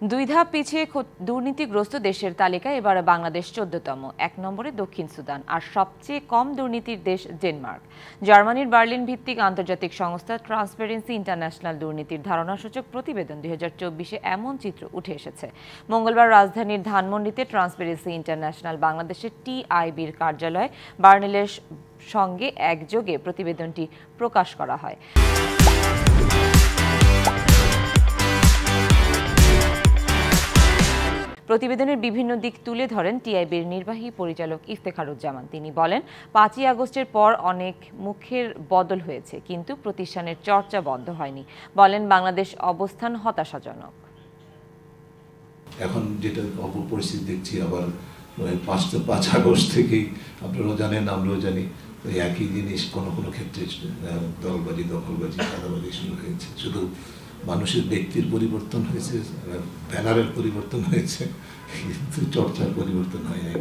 দুই ধাপ পিছিয়ে দুর্নীতিগ্রস্ত দেশের তালিকায় এবারে বাংলাদেশ 14তম, 1 নম্বরে দক্ষিণ সুদান, আর সবচেয়ে কম দুর্নীতির দেশ ডেনমার্ক। জার্মানির বার্লিন ভিত্তিক আন্তর্জাতিক সংস্থা ট্রান্সপারেন্সি ইন্টারন্যাশনাল দুর্নীতির ধারণাসূচক প্রতিবেদন 2024-এ এমন চিত্র উঠে এসেছে। মঙ্গলবার রাজধানীর ধানমন্ডিতে ট্রান্সপারেন্সি ইন্টারন্যাশনাল বাংলাদেশের টিআইবির কার্যালয় বার্নেলের সঙ্গে একযোগে প্রতিবেদনটি প্রকাশ করা হয়। প্রতিবেদনের বিভিন্ন দিক তুলে ধরেন টিআইবির নির্বাহী পরিচালক ইফতেখারুজ্জামান। তিনি বলেন, 5ই আগস্টের পর অনেক মুখের বদল হয়েছে, কিন্তু প্রতিষ্ঠানের চর্চা বন্ধ হয়নি। বলেন, বাংলাদেশ অবস্থান হতাশাজনক। এখন যেটা অপর পরিস্থিতি দেখছি, আবার 5 আগস্ট থেকেই আপনারাও জানেন, আমরাও জানি, একই জিনিস কোনো কোনো ক্ষেত্রে দলবাজি, দখলবাজি, চাঁদাবাজি শুরু হয়েছে। শুধু মানুষের ব্যক্তির পরিবর্তন হয়েছে, ব্যানারের পরিবর্তন হয়েছে, কিন্তু চর্চার পরিবর্তন হয় নাই।